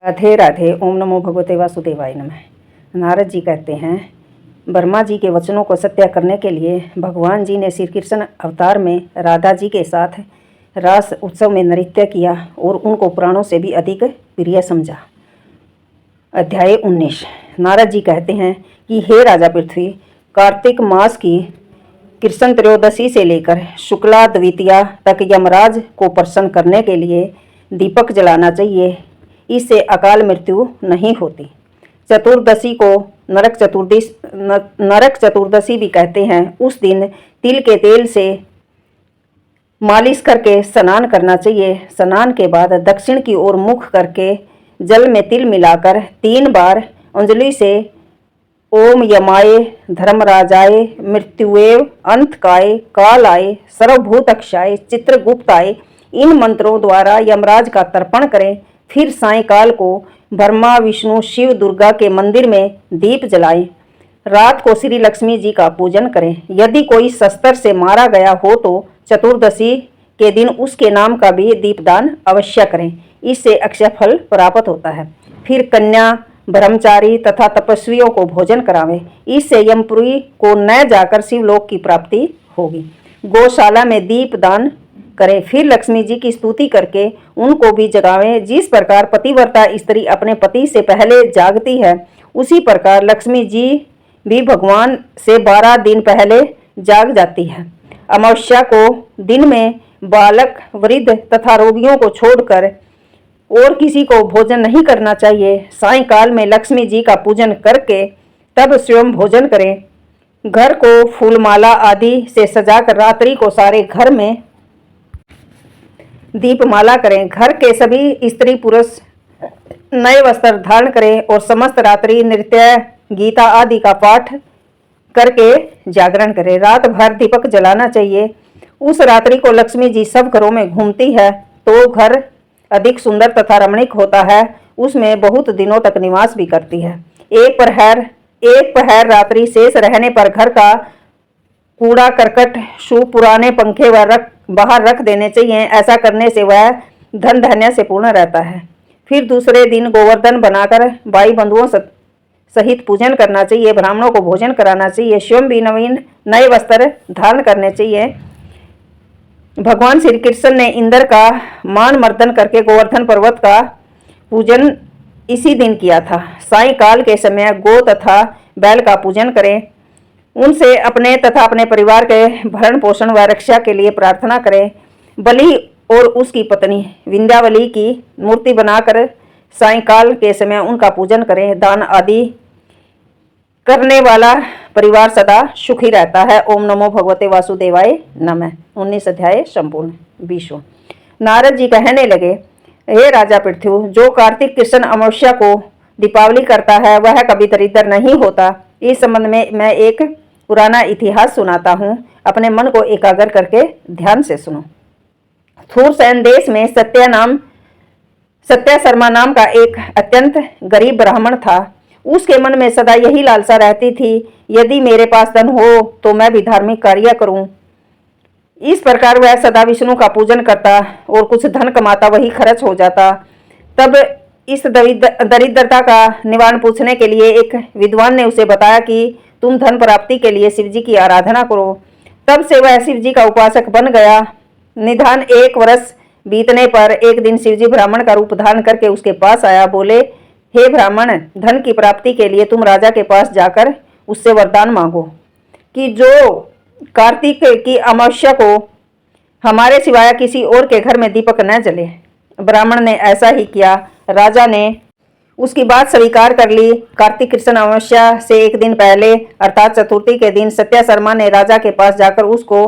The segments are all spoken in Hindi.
राधे राधे। ओम नमो भगवते वासुदेवाय नमः। नारद जी कहते हैं, ब्रह्मा जी के वचनों को सत्य करने के लिए भगवान जी ने श्री कृष्ण अवतार में राधा जी के साथ रास उत्सव में नृत्य किया और उनको प्राणों से भी अधिक प्रिय समझा। अध्याय 19। नारद जी कहते हैं कि हे राजा पृथ्वी, कार्तिक मास की कृष्ण त्रयोदशी से लेकर शुक्ला द्वितीया तक यमराज को प्रसन्न करने के लिए दीपक जलाना चाहिए। इससे अकाल मृत्यु नहीं होती। चतुर्दशी को नरक चतुर्दशी भी कहते हैं। उस दिन तिल के तेल से मालिश करके स्नान करना चाहिए। स्नान के बाद दक्षिण की ओर मुख करके जल में तिल मिलाकर 3 बार अंजलि से ओम यमाय धर्मराजाय मृत्युएव अंतकाय कालाय सर्वभूतक्षाय चित्रगुप्ताय इन मंत्रों द्वारा यमराज का तर्पण करें। फिर सायंकाल को ब्रह्मा विष्णु शिव दुर्गा के मंदिर में दीप जलाएं। रात को श्री लक्ष्मी जी का पूजन करें। यदि कोई शस्त्र से मारा गया हो तो चतुर्दशी के दिन उसके नाम का भी दीपदान अवश्य करें। इससे अक्षय फल प्राप्त होता है। फिर कन्या ब्रह्मचारी तथा तपस्वियों को भोजन करावें। इससे यमपुरी को न जाकर शिवलोक की प्राप्ति होगी। गौशाला में दीप दान करें। फिर लक्ष्मी जी की स्तुति करके उनको भी जगावें। जिस प्रकार पतिव्रता स्त्री अपने पति से पहले जागती है, उसी प्रकार लक्ष्मी जी भी भगवान से 12 दिन पहले जाग जाती है। अमावस्या को दिन में बालक वृद्ध तथा रोगियों को छोड़कर और किसी को भोजन नहीं करना चाहिए। सायंकाल में लक्ष्मी जी का पूजन करके तब स्वयं भोजन करें। घर को फूलमाला आदि से सजाकर रात्रि को सारे घर में दीपमाला करें। घर के सभी स्त्री पुरुष नए वस्त्र धारण करें और समस्त रात्रि नृत्य गीता आदि का पाठ करके जागरण करें। रात भर दीपक जलाना चाहिए। उस रात्रि को लक्ष्मी जी सब घरों में घूमती है तो घर अधिक सुंदर तथा रमणीक होता है। उसमें बहुत दिनों तक निवास भी करती है। एक पहर रात्रि शेष रहने पर घर का कूड़ा करकट शू पुराने पंखे बाहर रख देने चाहिए। ऐसा करने से वह धन धान्य से पूर्ण रहता है। फिर दूसरे दिन गोवर्धन बनाकर भाई बंधुओं सहित पूजन करना चाहिए। ब्राह्मणों को भोजन कराना चाहिए। स्वयं भी नवीन नए वस्त्र धारण करने चाहिए। भगवान श्री कृष्ण ने इंद्र का मान मर्दन करके गोवर्धन पर्वत का पूजन इसी दिन किया था। सायंकाल के समय गौ तथा बैल का पूजन करें। उनसे अपने तथा अपने परिवार के भरण पोषण व रक्षा के लिए प्रार्थना करें। बलि और उसकी पत्नी विंध्यावली की मूर्ति बनाकर सायंकाल के समय उनका पूजन करें। दान आदि करने वाला परिवार सदा सुखी रहता है। ओम नमो भगवते वासुदेवाय नमः। 19 अध्याय संपूर्ण। 20। नारद जी कहने लगे, हे राजा पृथ्वी, जो कार्तिक कृष्ण अमावस्या को दीपावली करता है वह कभी दरिद्र नहीं होता। इस संबंध में मैं एक पुराना इतिहास सुनाता हूँ। अपने मन को एकाग्र करके ध्यान से सुनो। थूरसेन देश में सत्या शर्मा नाम का एक अत्यंत गरीब ब्राह्मण था। उसके मन में सदा यही लालसा रहती थी, यदि मेरे पास धन हो तो मैं भी धार्मिक कार्य करूं। इस प्रकार वह सदा विष्णु का पूजन करता और कुछ धन कमाता वही खर्च हो जाता। तब इस दरिद्रता का निवारण पूछने के लिए एक विद्वान ने उसे बताया कि तुम धन प्राप्ति के लिए शिवजी की आराधना करो। तब से वह शिवजी का उपासक बन गया। निधान 1 वर्ष बीतने पर एक दिन शिवजी ब्राह्मण का रूप धारण करके उसके पास आया। बोले, हे ब्राह्मण, धन की प्राप्ति के लिए तुम राजा के पास जाकर उससे वरदान मांगो कि जो कार्तिक की अमावस्या को हमारे सिवाय किसी और के घर में दीपक न जले। ब्राह्मण ने ऐसा ही किया। राजा ने उसकी बात स्वीकार कर ली। कार्तिक कृष्ण अमावस्या से एक दिन पहले अर्थात चतुर्थी के दिन सत्या शर्मा ने राजा के पास जाकर उसको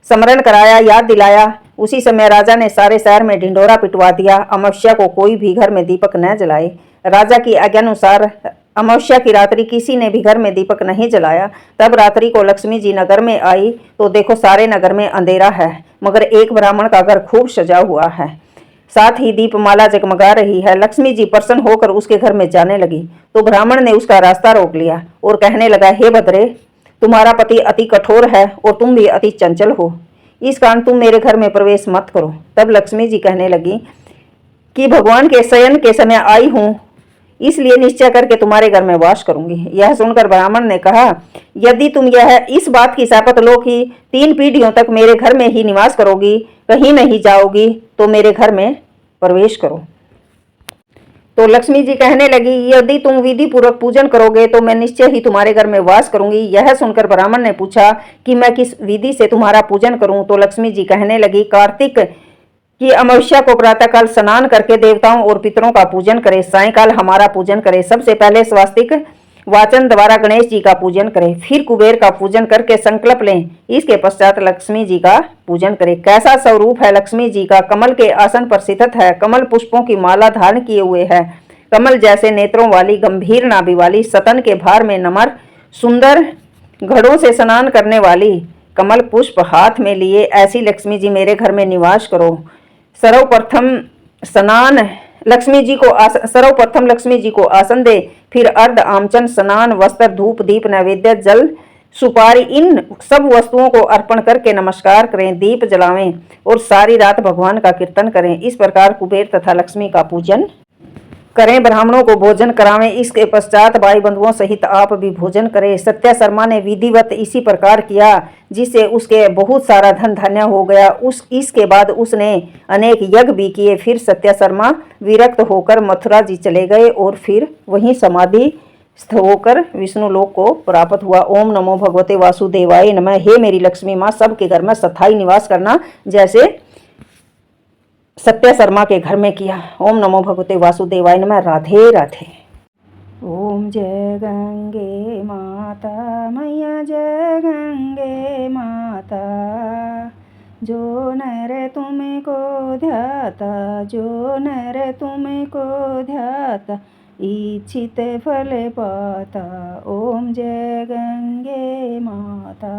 स्मरण कराया, याद दिलाया। उसी समय राजा ने सारे शहर में ढिंढोरा पिटवा दिया, अमावस्या को कोई भी घर में दीपक न जलाए। राजा की आज्ञानुसार अमावस्या की रात्रि किसी ने भी घर में दीपक नहीं जलाया। तब रात्रि को लक्ष्मी जी नगर में आई तो देखो सारे नगर में अंधेरा है, मगर एक ब्राह्मण का घर खूब सजा हुआ है, साथ ही दीपमाला जगमगा रही है। लक्ष्मी जी प्रसन्न होकर उसके घर में जाने लगी तो ब्राह्मण ने उसका रास्ता रोक लिया और कहने लगा, हे भद्रे, तुम्हारा पति अति कठोर है और तुम भी अति चंचल हो, इस कारण तुम मेरे घर में प्रवेश मत करो। तब लक्ष्मी जी कहने लगी कि भगवान के शयन के समय आई हूँ, इसलिए निश्चय करके तुम्हारे घर में वास करूंगी। यह सुनकर ब्राह्मण ने कहा, यदि तुम यह इस बात की शपथ लो कि 3 पीढ़ियों तक मेरे घर में ही निवास करोगी, कहीं नहीं जाओगी, तो मेरे घर में प्रवेश करो। तो लक्ष्मी जी कहने लगी, यदि तुम विधि पूर्वक पूजन करोगे तो मैं निश्चय ही तुम्हारे घर में वास करूंगी। यह सुनकर ब्राह्मण ने पूछा कि मैं किस विधि से तुम्हारा पूजन करूं। तो लक्ष्मी जी कहने लगी, कार्तिक की अमावस्या को प्रातःकाल स्नान करके देवताओं और पितरों का पूजन करे, सायंकाल हमारा पूजन करे, सबसे पहले स्वास्तिक वाचन द्वारा गणेश जी का पूजन करें, फिर कुबेर का पूजन करके संकल्प लें, इसके पश्चात लक्ष्मी जी का पूजन करें। कैसा स्वरूप है लक्ष्मी जी का? कमल के आसन पर स्थित है, कमल पुष्पों की माला धारण किए हुए है, कमल जैसे नेत्रों वाली, गंभीर नाभि वाली, सतन के भार में नमर, सुंदर घड़ों से स्नान करने वाली, कमल पुष्प हाथ में लिए ऐसी लक्ष्मी जी मेरे घर में निवास करो। सर्वप्रथम सर्वप्रथम लक्ष्मी जी को आसन दे, फिर अर्ध आमचन, स्नान, वस्त्र, धूप, दीप, नैवेद्य, जल, सुपारी, इन सब वस्तुओं को अर्पण करके नमस्कार करें, दीप जलावें और सारी रात भगवान का कीर्तन करें। इस प्रकार कुबेर तथा लक्ष्मी का पूजन करें, ब्राह्मणों को भोजन करावें, इसके पश्चात भाई बंधुओं सहित आप भी भोजन करें। सत्या शर्मा ने विधिवत इसी प्रकार किया, जिससे उसके बहुत सारा धन धान्य हो गया। इसके बाद उसने अनेक यज्ञ भी किए। फिर सत्या शर्मा विरक्त होकर मथुरा जी चले गए और फिर वहीं समाधिस्थ होकर विष्णु लोक को प्राप्त हुआ। ओम नमो भगवते वासुदेवाय नमः। हे मेरी लक्ष्मी माँ, सबके घर में स्थायी निवास करना, जैसे सत्या शर्मा के घर में किया। ओम नमो भगवते वासुदेवाय नमः। राधे राधे। ओम जय गंगे माता मैया, जय गंगे माता, जो नर तुमको ध्याता, जो नर तुमको ध्याता, इच्छित फल पाता। ओम जय गंगे माता।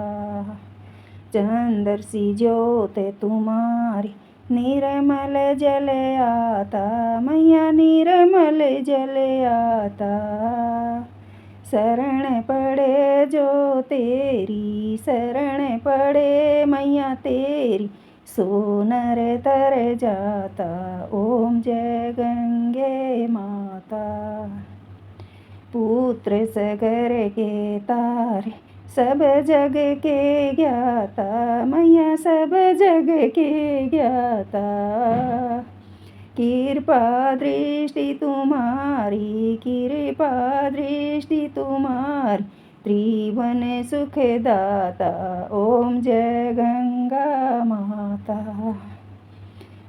चंद्र सी ज्योत तुम्हारी, निर्मल जल आता, मैया निर्मल जल आता। शरण पड़े जो तेरी, शरण पड़े मैया तेरी, सोनर तर जाता। ओम जय गंगे माता। पुत्र सगर के तारे, सब जग के ज्ञाता, मैया सब जग के ज्ञाता। कृपा दृष्टि तुम्हारी, कृपा दृष्टि तुम्हारी, त्रिभुवन सुख दाता। ओम जय गंगा माता,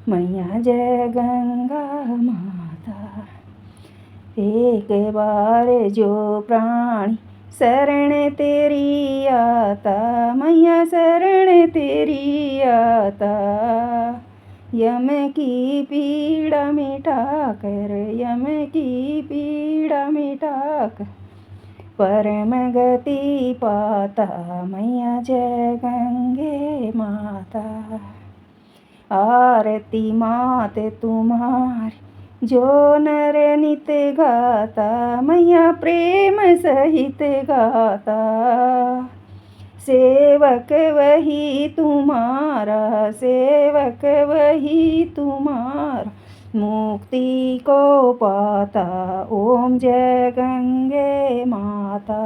मैया जय गंगा माता। एक बार जो प्राणी शरण तेरी आता, मैया शरण तेरी आता। यम की पीड़ा मिटा कर, यम की पीड़ा मिटा कर, परम गति पाता। मैया जय गंगे माता। आरती मात तुम्हारी, जो नर नित गाता, मैया प्रेम सहित गाता। सेवक वही तुम्हारा, सेवक वही तुम्हारा, मुक्ति को पाता। ओम जय गंगे माता,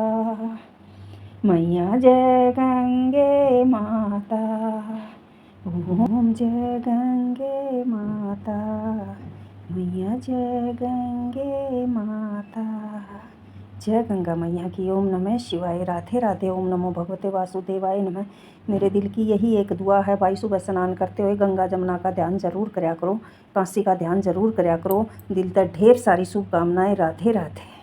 मैया जय गंगे माता। ओम जय गंगे माता, मैया जय गंगे माता। जय गंगा मैया की। ओम नमः शिवाय। राधे राधे। ओम नमो भगवते वासुदेवाय नमः। मेरे दिल की यही एक दुआ है, भाई सुबह स्नान करते हुए गंगा जमुना का ध्यान जरूर करया करो, काशी का ध्यान जरूर करया करो। दिल तक ढेर सारी शुभकामनाएं। राधे राधे।